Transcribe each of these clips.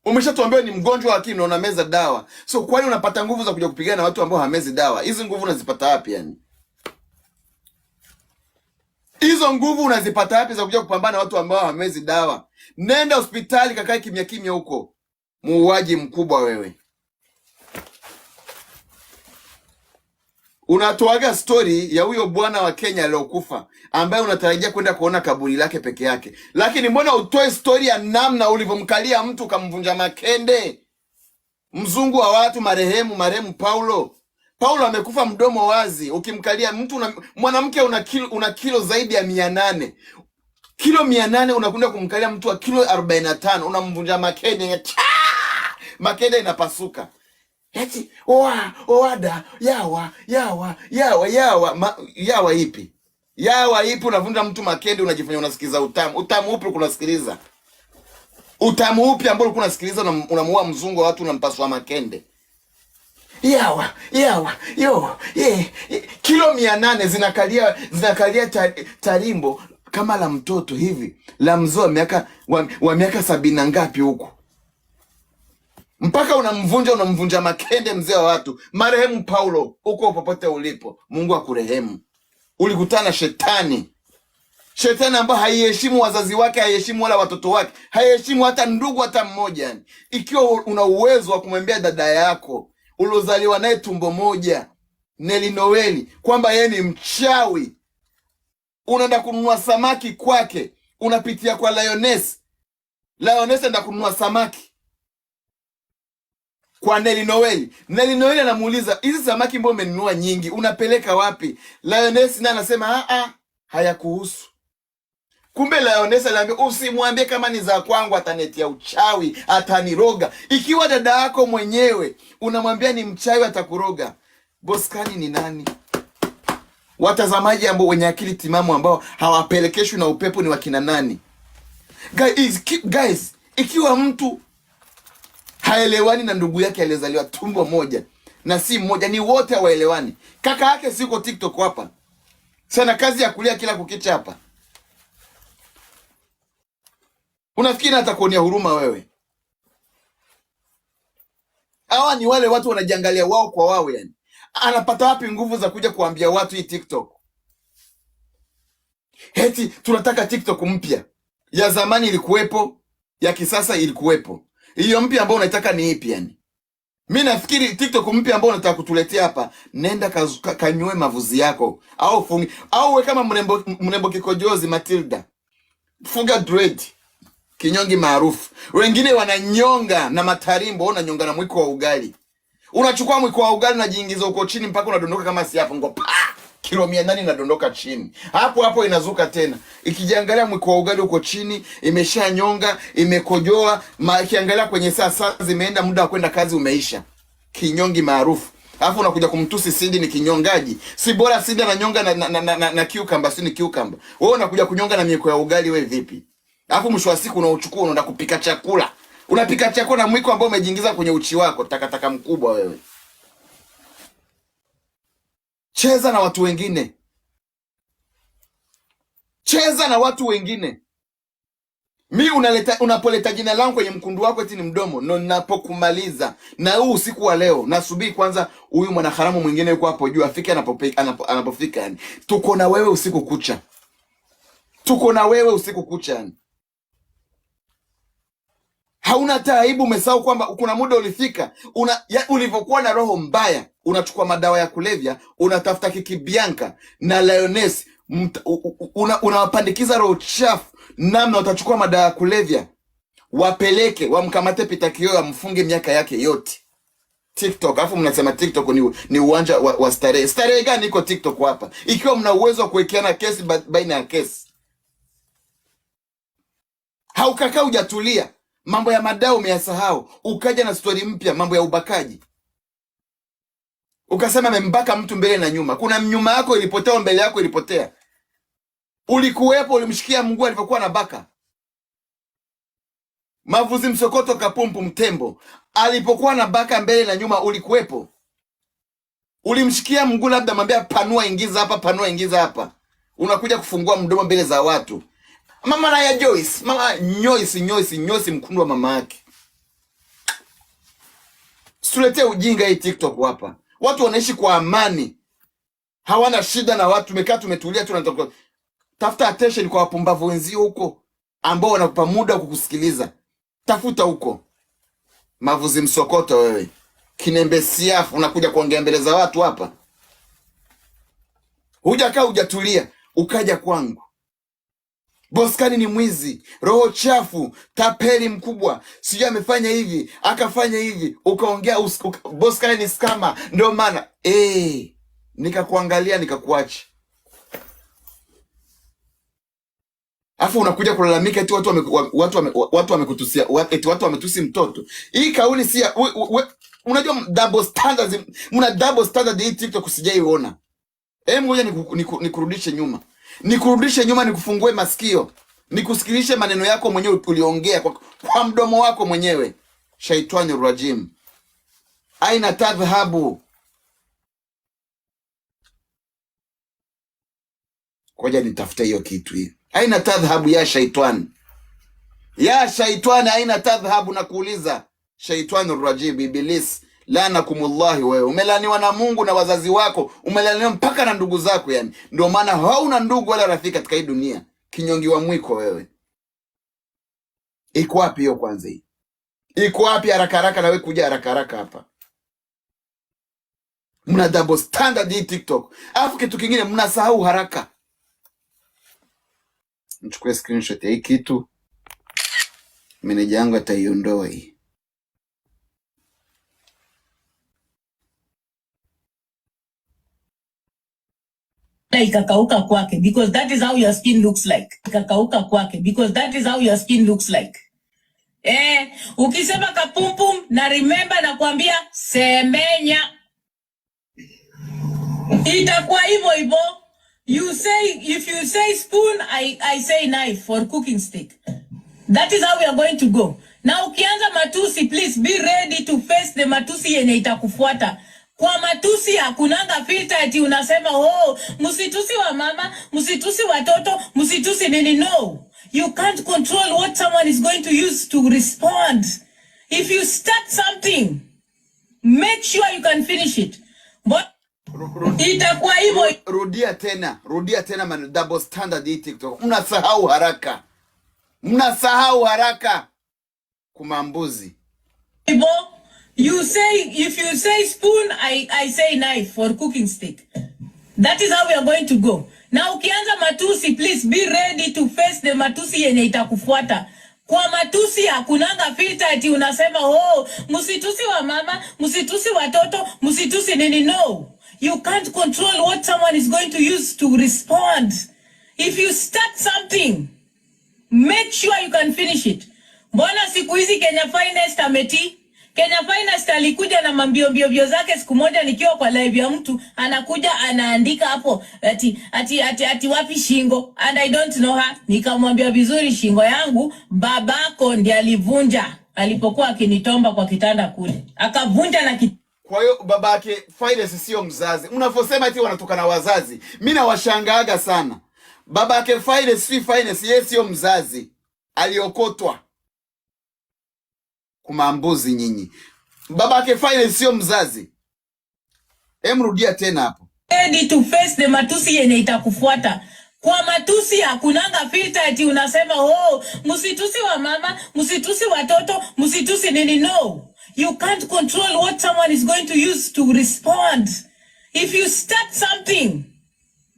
Umeshatuambia ni mgonjwa wa akili na unameza dawa. So kwani unapata nguvu za kuja kupigana na watu ambao hamezi dawa? Hizi nguvu unazipata wapi yani? Hizo nguvu unazipata wapi za kuja kupambana na watu ambao hamezi dawa? Nenda hospitali kakae kimya kimya huko. Muuaji mkubwa wewe. Unatoaga story ya huyo bwana wa Kenya aliyokufa ambaye unatarajia kwenda kuona kaburi lake peke yake. Lakini mbona utoe story ya namna ulivyomkalia mtu ukamvunja makende? Mzungu wa watu marehemu Paulo. Paulo amekufa mdomo wazi. Ukimkalia mtu mwanamke una kilo zaidi ya 800. Kilo 800 unakwenda kumkalia mtu wa kilo 45, unamvunja makende. Makende inapasuka. Eti oada yawa ipi? Yawa ipi unavunja mtu makende unajifanya unasikiza utamu. Utamu upi unasikiliza? Utamu upi ambao ulikuwa unasikiliza unamuua mzungu wa watu unampasua makende? Kilo 800 zinakalia tarimbo kama la mtoto hivi. La mzee wa miaka 70 na ngapi huko. Mpaka unamvunja makende mzee wa watu. Marehemu Paulo, uko popote ulipo, Mungu akurehemu. Ulikutana shetani. Shetani ambaye haiheshimu wazazi wake, haiheshimu wala watoto wake, haiheshimu hata ndugu hata mmoja. Ikiwa una uwezo wa kumwambia dada yako uliozaliwa naye tumbo moja, Neli Noeli, kwamba yeye ni mchawi, unaenda kununua samaki kwake, unapitia kwa Lioness anaenda kununua samaki kwa Neli Noeli. Neli Noeli anamuuliza, hizi samaki mbona umenunua nyingi, unapeleka wapi? Lioness na anasema hayakuhusu. Kumbe Lioness aliambia usimwambie kama ni za kwangu, atanetia uchawi, ataniroga. Ikiwa dada yako mwenyewe unamwambia ni mchawi, atakuroga. Boskani ni nani? Watazamaji ambao wenye akili timamu ambao hawapelekeshwi na upepo ni wakina nani? Guys, ikiwa mtu haelewani na ndugu yake aliyezaliwa tumbo moja na si mmoja, ni wote hawaelewani. Kaka yake siko TikTok hapa. Sana kazi ya kulia kila kukicha hapa. Unafikiri atakuonea huruma wewe? Hawa ni wale watu wanajiangalia wao kwa wao yani. Anapata wapi nguvu za kuja kuambia watu hii TikTok? Eti tunataka TikTok mpya. Ya zamani ilikuwepo, ya kisasa ilikuwepo. Hiyo mpya ambayo unaitaka ni ipi yani? Mimi nafikiri TikTok mpya ambayo unataka kutuletea hapa, nenda kanywe mavuzi yako au fungi au we kama mrembo kikojozi Matilda. Fuga dread. Kinyongi maarufu. Wengine wananyonga na matarimbo, unanyonga na mwiko wa ugali. Unachukua mwiko wa ugali na jiingiza uko chini mpaka unadondoka kama si hapo ngo kilo 800 inadondoka chini. Hapo inazuka tena. Ikijiangalia mwiko wa ugali uko chini, imeshanyonga, imekojoa, ikiangalia kwenye saa zimeenda, muda wa kwenda kazi umeisha. Kinyongi maarufu. Alafu unakuja kumtusi Cindy ni kinyongaji. Si bora Cindy ananyonga na cucumber, si ni cucumber. Wewe unakuja kunyonga na mwiko ya ugali wewe vipi? Alafu mwisho wa siku unauchukua unaenda kupika chakula. Unapika chakula na mwiko ambao umejiingiza kwenye uchi wako, takataka mkubwa wewe. Cheza na watu wengine. Cheza na watu wengine. Unapoleta jina langu kwenye mkundu wako eti ni mdomo, no ninapokumaliza. Na huu usiku wa leo nasubiri kwanza huyu mwanaharamu mwingine yuko hapo juu afike anapofika yani. Tuko na wewe usiku kucha. Tuko na wewe usiku kucha yani. Hauna taibu, umesahau kwamba kuna muda ulifika ulivyokuwa na roho mbaya, unachukua madawa ya kulevya, unatafuta kikibianka na Lioness, unawapandikiza roho chafu namna utachukua madawa ya kulevya, wapeleke wamkamate Pita Kioo amfunge miaka yake yote. TikTok, afu mnasema TikTok ni uwanja wa starehe. Starehe gani iko TikTok hapa? Ikiwa mna uwezo wa kuwekeana kesi baina ya kesi. Haukakaa hujatulia. Mambo ya madao umeyasahau, ukaja na story mpya, mambo ya ubakaji. Ukasema amembaka mtu mbele na nyuma. Kuna nyuma yako ilipotea, mbele yako ilipotea. Ulikuwepo, ulimshikia mguu alipokuwa na baka. Mavuzi Msokoto Kapumpu Mtembo alipokuwa na baka mbele na nyuma, ulikuwepo. Ulimshikia mguu, labda mwambia panua ingiza hapa, panua ingiza hapa. Unakuja kufungua mdomo mbele za watu. Mama na ya Joyce, mama Nyoisi mkundu wa mama yake. Msituletee ujinga hii TikTok hapa. Watu wanaishi kwa amani, hawana shida na watu. Tumekaa tumetulia, tunataka tafuta attention kwa wapumbavu wenzio huko ambao wanakupa muda kukusikiliza. Tafuta huko. Mavuzi msokoto wewe. Kinembe siafu unakuja kuongea mbele za watu hapa. Hujakaa hujatulia, ukaja kwangu. Boskani ni mwizi, roho chafu, tapeli mkubwa, sijui amefanya hivi, akafanya hivi, ukaongea Boskani ni skama, ndio maana nikakuangalia nikakuacha. Afu unakuja kulalamika eti watu wamekutusia, eti watu wametusi mtoto. Hii kauli si unajua double standards, mna double standard hii TikTok sijaiona. Ngoja nikurudishe nyuma. Nikurudishe nyuma, nikufungue masikio. Nikusikilishe maneno yako mwenyewe uliongea kwa mdomo wako mwenyewe. Shaitani rajim. Aina tadhhabu. Ngoja nitafute hiyo kitu hiyo. Aina tadhhabu ya shaitani. Ya shaitani aina tadhhabu, na kuuliza. Shaitani rajim, Iblis. Lanakumullah, wewe umelaniwa na Mungu na wazazi wako, umelaniwa mpaka na ndugu zako yani. Ndio maana hauna ndugu wala rafiki katika hii dunia. Kinyongi wa mwiko wewe. Iko wapi hiyo kwanza hii? Iko wapi haraka haraka na wewe kuja haraka haraka hapa? Mna double standard hii TikTok. Alafu kitu kingine mnasahau haraka. Nichukue screenshot ya hii kitu. Meneja yangu ataiondoa hii. Ikakauka kwake because that is how your skin looks like. Ikakauka kwake because that is how your skin looks like. Ukisema kapumpum na remember na kuambia semenya. Itakuwa hivyo hivyo. If you say spoon, I say knife for cooking stick. That is how we are going to go. Na ukianza matusi, please be ready to face the matusi yenye itakufuata. Kwa matusi hakunanga filter eti unasema msitusi wa mama, msitusi watoto, msitusi nini. No. You can't control what someone is going to use to respond. If you start something, make sure you can finish it. But itakuwa hivyo. Rudia tena man, double standard hii TikTok. Mnasahau haraka. Mnasahau haraka. Kumambuzi. If you say spoon, I say knife for cooking stick. That is how we are going to go. Na ukianza matusi, please be ready to face the matusi yenye itakufuata. Kwa matusi hakunanga filter eti unasema msitusi wa mama, msitusi watoto, msitusi nini. No. You can't control what someone is going to use to respond. If you start something, make sure you can finish it. Mbona siku hizi Kenya Finest ameti? Kenya Finest alikuja na mambio zake siku moja nikiwa kwa live ya mtu, anakuja anaandika hapo ati wapi shingo, and I don't know her. Nikamwambia vizuri, shingo yangu babako ndiye alivunja alipokuwa akinitomba kwa kitanda kule. Akavunja na Kwa hiyo babake Finest sio mzazi. Mnafosema eti wanatoka na wazazi. Mimi nawashangaaga sana. Babake Finest yeye sio mzazi. Aliokotwa. Kumambuzi nyinyi. Babake Finest sio mzazi. Rudia tena hapo. Ready to face the matusi yenye itakufuata. Kwa matusi hakunanga filter eti unasema msitusi wa mama, msitusi watoto, msitusi nini. No. You can't control what someone is going to use to respond. If you start something,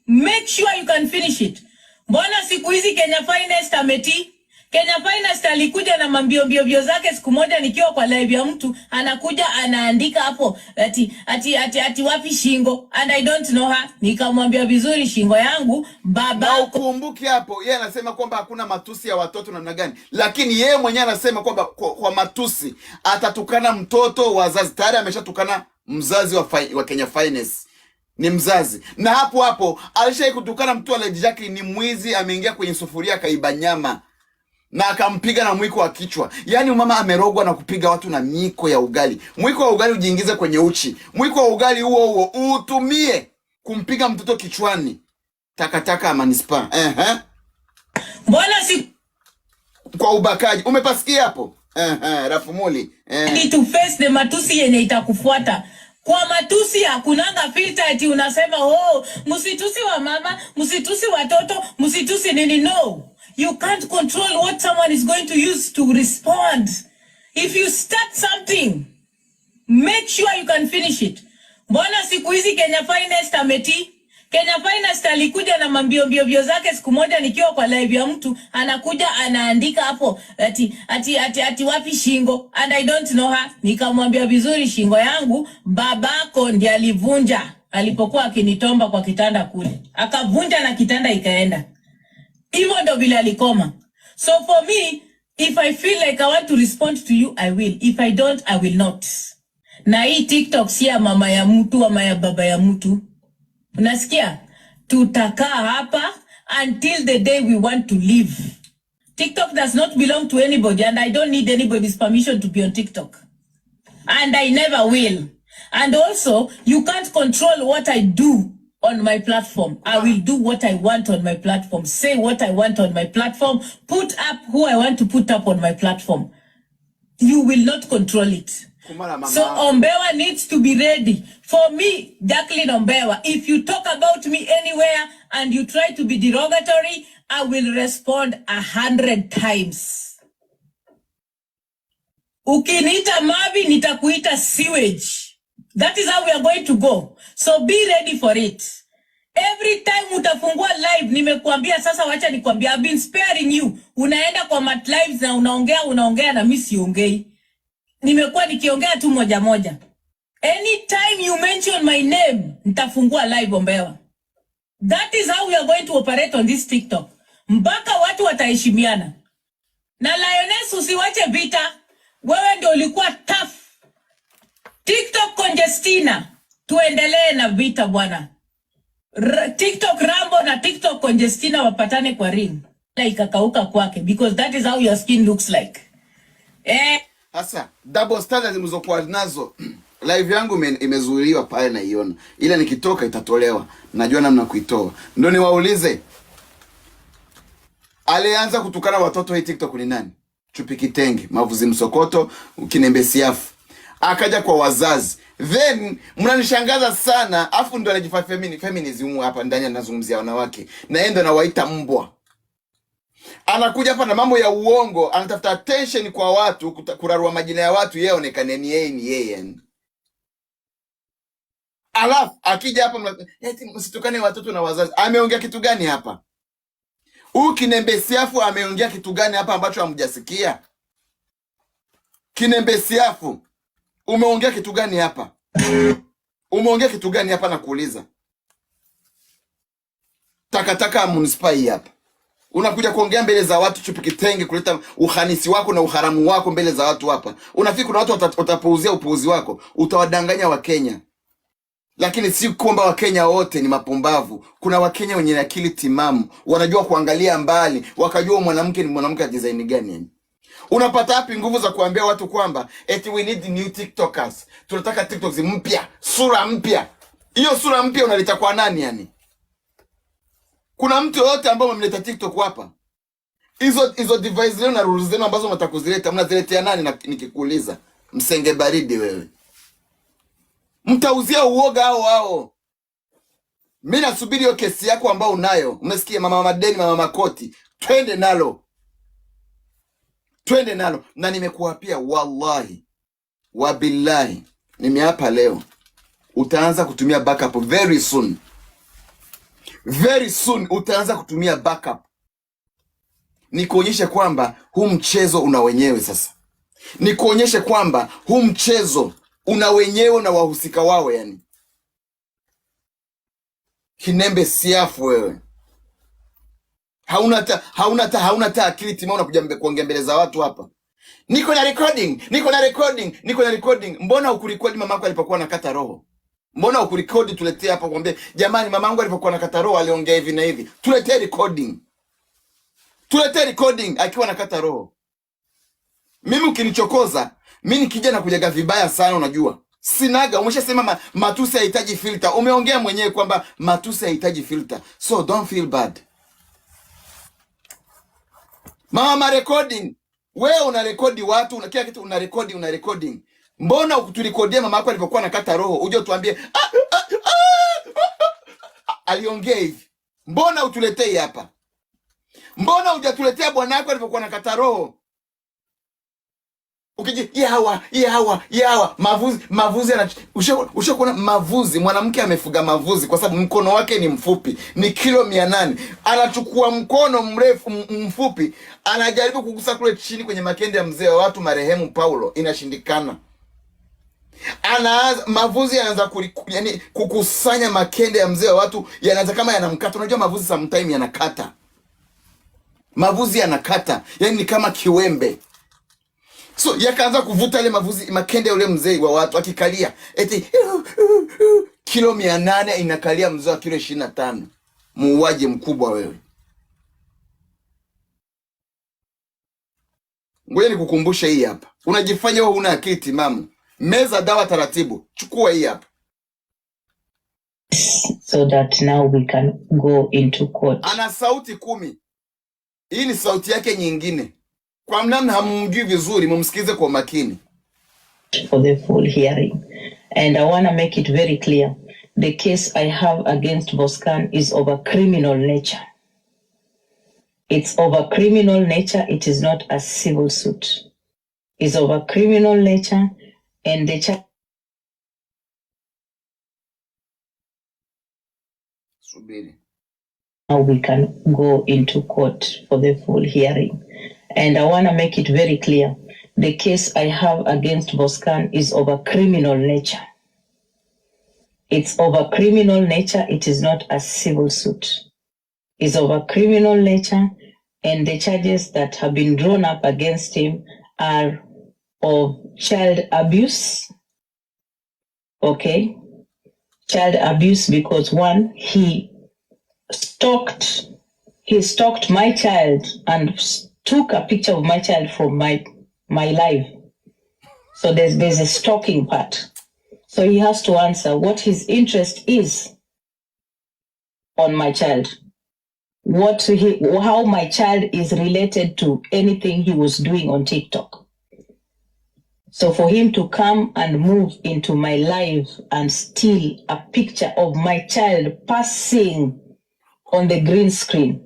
make sure you can finish it. Mbona siku hizi Kenya Finest ameti? Kenya Finest alikuja na mambio zake siku moja nikiwa kwa live ya mtu, anakuja anaandika hapo ati wapi shingo, and I don't know her. Nikamwambia vizuri, shingo yangu baba. Na ukumbuke hapo yeye anasema kwamba hakuna matusi ya watoto namna gani, lakini yeye mwenyewe anasema kwamba kwa matusi atatukana mtoto wazazi. Tayari ameshatukana mzazi wa Kenya Finest. Ni mzazi. Na hapo alishai kutukana mtu wa Lady Jacqueline, ni mwizi, ameingia kwenye sufuria kaiba nyama na akampiga na mwiko wa kichwa. Yaani mama amerogwa na kupiga watu na miko ya ugali. Mwiko wa ugali ujiingize kwenye uchi. Mwiko wa ugali huo utumie kumpiga mtoto kichwani. Takataka manispa. Mbona si kwa ubakaji. Umepasikia hapo? Rafumuli. Ready to face the matusi yenye itakufuata. Kwa matusi hakunanga filter ati unasema oh, msitusi wa mama, msitusi watoto, msitusi nini. No. You can't control what someone is going to use to respond. If you start something, make sure you can finish it. Mbona siku hizi Kenya Finest ameti? Kenya Finest alikuja na mambio zake siku moja nikiwa kwa live ya mtu, anakuja anaandika hapo ati wapi shingo, and I don't know her. Nikamwambia vizuri, shingo yangu babako ndiye alivunja alipokuwa akinitomba kwa kitanda kule. Akavunja na kitanda ikaenda. Hivyo ndo vile alikoma. So for me, if I feel like I want to respond to you, I will. If I don't, I will not. Na hii TikTok si ya mama ya mtu ama ya baba ya mtu. Unasikia? Tutakaa hapa until the day we want to leave. TikTok does not belong to anybody, and I don't need anybody's permission to be on TikTok. And I never will. And also, you can't control what I do on my platform. I will do what I want on my platform. Say what I want on my platform. Put up who I want to put up on my platform. You will not control it. So Ombewa needs to be ready. For me, Jacqueline Ombewa, if you talk about me anywhere and you try to be derogatory, I will respond 100 times. Ukiniita mavi, nitakuita sewage. That is how we are going to go. So be ready for it. Every time utafungua live, nimekuambia sasa, wacha nikwambia, I've been sparing you. Unaenda kwa mat lives na unaongea na mimi siongei. Nimekuwa nikiongea tu moja moja. Anytime you mention my name, nitafungua live Ombewa. That is how we are going to operate on this TikTok. Mpaka watu wataheshimiana. Na Lioness, usiwache vita. Wewe ndio ulikuwa tough. TikTok Congestina, tuendelee na vita bwana. TikTok Rambo na TikTok Congestina wapatane kwa ring. Ikakauka kwake, because that is how your skin looks like. Sasa double standards mzokuwa nazo. Live yangu imezuiliwa pale na iona. Ila nikitoka itatolewa. Najua namna kuitoa. Ndio niwaulize. Alianza kutukana watoto hii TikTok ni nani? Chupi Kitenge, Mavuzi Msokoto, Kinembe Siafu. Akaja kwa wazazi. Then mnanishangaza sana, afu ndo anajifanya feminism hapa ndani anazungumzia wanawake. Na yeye ndo anawaita mbwa. Anakuja hapa na mambo ya uongo, anatafuta attention kwa watu, kurarua majina ya watu, yeye onekane ni yeye. Alafu akija hapa eti msitukane watoto na wazazi. Ameongea kitu gani hapa? Huyu Kinembe Siafu ameongea kitu gani hapa ambacho hamjasikia? Kinembe Siafu, umeongea kitu gani hapa? Umeongea kitu gani hapa na kuuliza? Takataka munispai hapa. Unakuja kuongea mbele za watu Chupi Kitenge, kuleta uhanisi wako na uharamu wako mbele za watu hapa. Unafikiri kuna watu watapuuzia upuuzi wako? Utawadanganya Wakenya. Lakini si kwamba Wakenya wote ni mapumbavu. Kuna Wakenya wenye akili timamu, wanajua kuangalia mbali, wakajua mwanamke ni mwanamke design gani yani. Unapata wapi nguvu za kuambia watu kwamba eti we need new TikTokers? Tunataka TikToks mpya, sura mpya. Hiyo sura mpya unaleta kwa nani yani? Kuna mtu yote ambao mmeleta TikTok hapa? Hizo device leo na rules zenu ambazo mtakuzileta, mnaziletea nani na nikikuuliza? Msenge baridi wewe. Mtauzia uoga hao. Mimi nasubiri hiyo kesi yako ambao unayo. Umesikia mama Madeni, mama Makoti? Twende nalo. Na nimekuapia wallahi wabillahi, nimeapa leo, utaanza kutumia backup very soon. Very soon utaanza kutumia backup. Nikuonyeshe kwamba huu mchezo una wenyewe sasa. Nikuonyeshe kwamba huu mchezo una wenyewe na wahusika wao yani. Kinembe Siafu wewe. Hauna ta akili timamu unakuja kuongea mbele za watu hapa. Niko na recording. Mbona ukurekodi mamako alipokuwa anakata roho? Mbona ukurekodi tuletee hapa kwambie jamani mamangu alipokuwa anakata roho aliongea hivi na hivi. Tuletee recording akiwa anakata roho. Mimi ukinichokoza, mimi nikija na kujaga vibaya sana unajua. Sinaga, umeshasema matusi hahitaji filter. Umeongea mwenyewe kwamba matusi hahitaji filter. So don't feel bad. Mama recording. Wewe unarekodi watu, una kila kitu, una recording. Mbona ukuturekodia mama yako alipokuwa anakata roho? Uje utuambie aliongea hivi. Mbona utuletei hapa? Mbona hujatuletea bwana yako alipokuwa anakata roho? Ukiji yawa mavuzi ushakuona mavuzi, mwanamke amefuga mavuzi kwa sababu mkono wake ni mfupi, ni kilo 800. Anachukua mkono mrefu mfupi, anajaribu kugusa kule chini kwenye makende ya mzee wa watu marehemu Paulo, inashindikana. Anaanza mavuzi, anaanza yani kukusanya makende ya mzee wa watu, yanaanza kama yanamkata. Unajua mavuzi sometimes yanakata. Mavuzi yanakata, yani ni kama kiwembe. So yakaanza kuvuta ile mavuzi, makende ule mzee wa watu akikalia eti kilo 800 inakalia mzee wa kilo 25. Muuaji mkubwa wewe. Ngoja nikukumbushe hii hapa. Unajifanya wewe una akili timamu. Meza dawa taratibu. Chukua hii hapa. So that now we can go into court. Ana sauti 10. Hii ni sauti yake nyingine. Kwa mnamna hamumjui vizuri, mumsikize kwa makini. For the full hearing. And I want to make it very clear. The case I have against Boscan is of a criminal nature. It's of a criminal nature. It is not a civil suit. It's of a criminal nature, and the now we can go into court for the full hearing. And I want to make it very clear. The case I have against Boscan is of a criminal nature. It's of a criminal nature. It is not a civil suit. It's of a criminal nature, and the charges that have been drawn up against him are of child abuse. Okay? Child abuse because one, he stalked my child and took a picture of my child from my live. So there's a stalking part. So he has to answer what his interest is on my child. How my child is related to anything he was doing on TikTok. So for him to come and move into my live and steal a picture of my child passing on the green screen,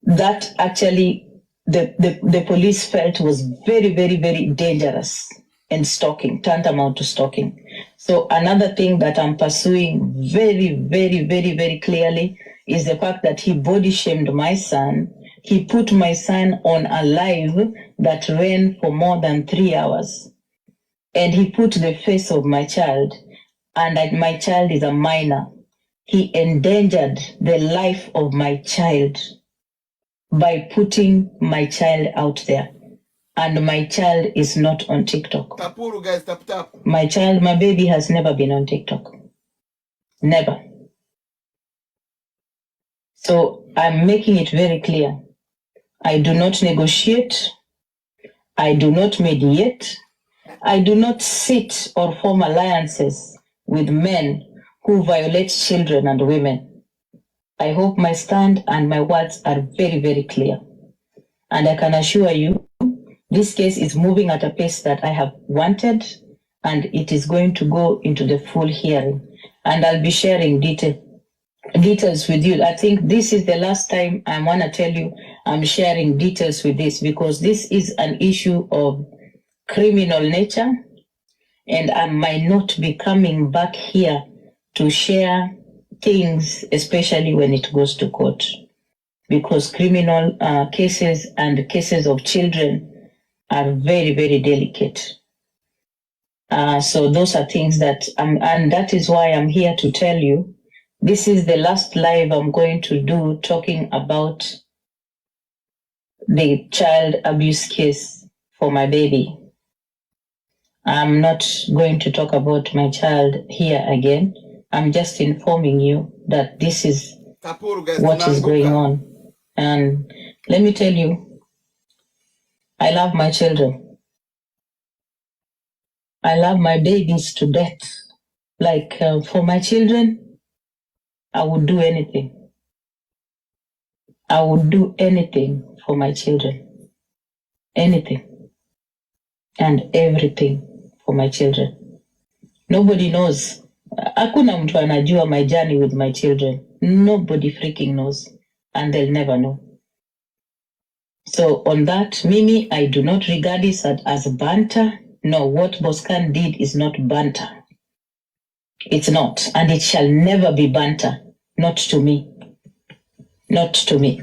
that actually the police felt was very, very, very dangerous and stalking, tantamount to stalking. So another thing that I'm pursuing very, very, very, very clearly is the fact that he body shamed my son. He put my son on a live that ran for more than 3 hours. And he put the face of my child, and that my child is a minor. He endangered the life of my child by putting my child out there. And my child is not on TikTok. Tapuru guys, tap. My child, my baby has never been on TikTok. Never. So I'm making it very clear. I do not negotiate. I do not mediate. I do not sit or form alliances with men who violate children and women. I hope my stand and my words are very, very clear. And I can assure you, this case is moving at a pace that I have wanted, and it is going to go into the full hearing. And I'll be sharing details with you. I think this is the last time I want to tell you I'm sharing details with this, because this is an issue of criminal nature, and I might not be coming back here to share things, especially when it goes to court, because criminal cases and cases of children are very, very delicate. So those are things that, and that is why I'm here to tell you, this is the last live I'm going to do talking about the child abuse case for my baby. I'm not going to talk about my child here again. I'm just informing you that this is what is going on. And let me tell you, I love my children. I love my babies to death. Like for my children, I would do anything. I would do anything for my children. anything and everything for my children. Nobody knows. Hakuna mtu anajua my journey with my children. Nobody freaking knows, and they'll never know. So on that, Mimi, I do not regard this as banter. No, what Boscan did is not banter. It's not, and it shall never be banter. Not to me. Not to me.